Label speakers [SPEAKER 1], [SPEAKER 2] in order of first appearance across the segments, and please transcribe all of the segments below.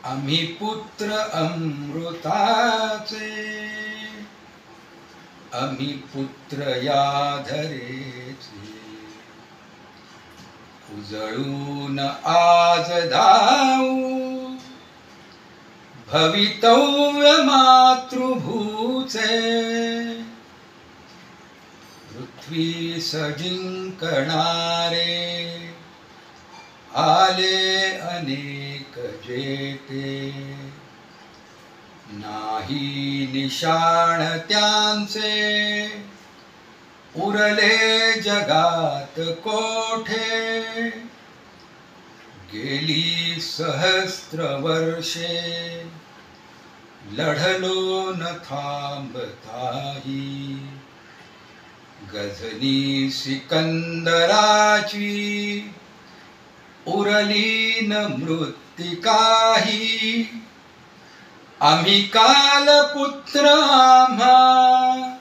[SPEAKER 1] आम्ही पुत्र अमृताचे, आम्ही पुत्र या धरेचे, उजळून आज धावू भवितव्य मातृभूचे. पृथ्वी सजिंकणारे आले अनेक जेते, नाही निशाण त्यांचे उरले जगात कोठे. गेली सहस्त्र वर्षे लढलो न थांबताही, गझनी सिकंदराची उरली न मृत्तिकाही. आम्ही काल पुत्र आम्हा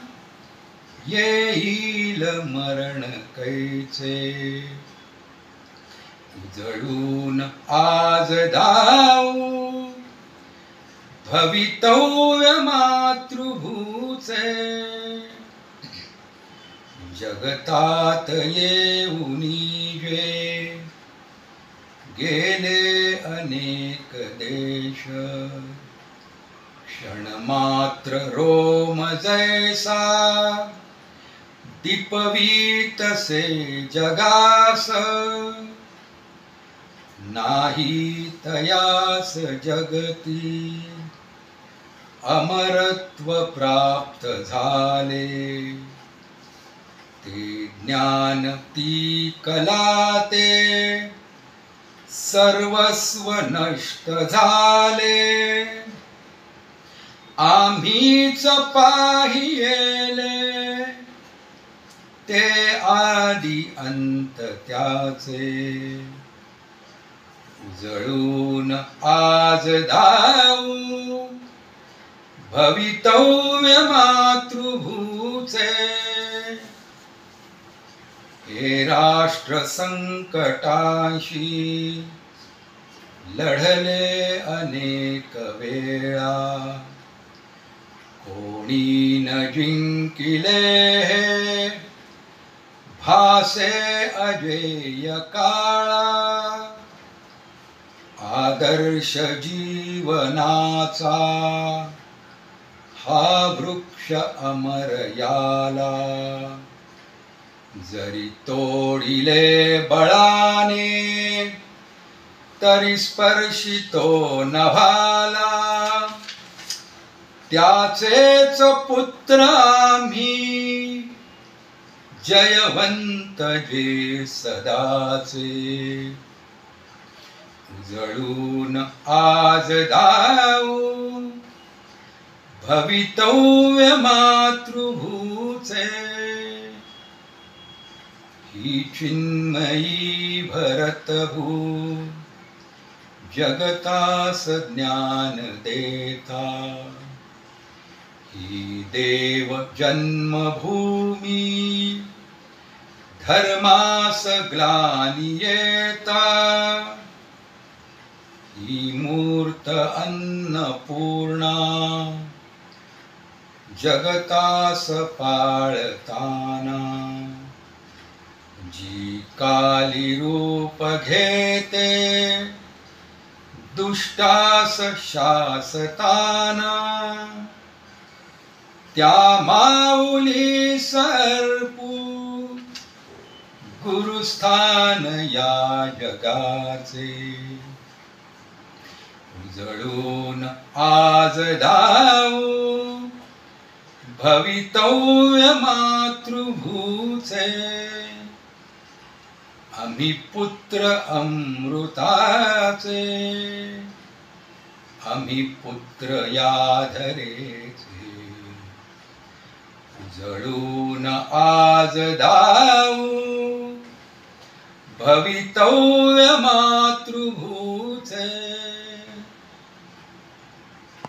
[SPEAKER 1] येईल मरण कैचे. उजळून आज धावू भवितव्य मातृभूचे. जगतात येऊनी जे गेले अनेक देश, क्षणमात्र रोम जैसा दीपवीत से जगास. नाही तयास जगती अमरत्व प्राप्त झाले. ते ज्ञान ती कला ते सर्वस्व नष्ट झाले. आम्हीच पाहिले ते आदि अंत त्याचे. उजळून आज धावू भवितव्य मातृभूचे. हे राष्ट्र संकटाशी लढले अनेक वेळा, कोणी न जिंकिले हे भासे अजेय काळा. आदर्श जीवनाचा हा वृक्ष अमर याला. जरी तोडिले बळाने तरी स्पर्शितो नभाला. त्याचेच पुत्र आम्ही जयवंत जे सदाचे. उजळून आज धावू भवितव्य मातृभूचे. ही चिन्मयी भरतभू जगतास ज्ञान देता. ही देव जन्मभूमी धर्मास ग्लानी येता. ही मूर्त अन्नपूर्णा जगतास पाळताना. जी काली रूप घेते दुष्टास शासताना. त्या माऊली सर्पू गुरुस्थान या जगाचे. उजळून आज धावू भवितव्य मातृभूचे. आम्ही पुत्र अमृताचे, आम्ही पुत्र या धरेचे. उजळून आज धावू भवितव्य मातृभूचे.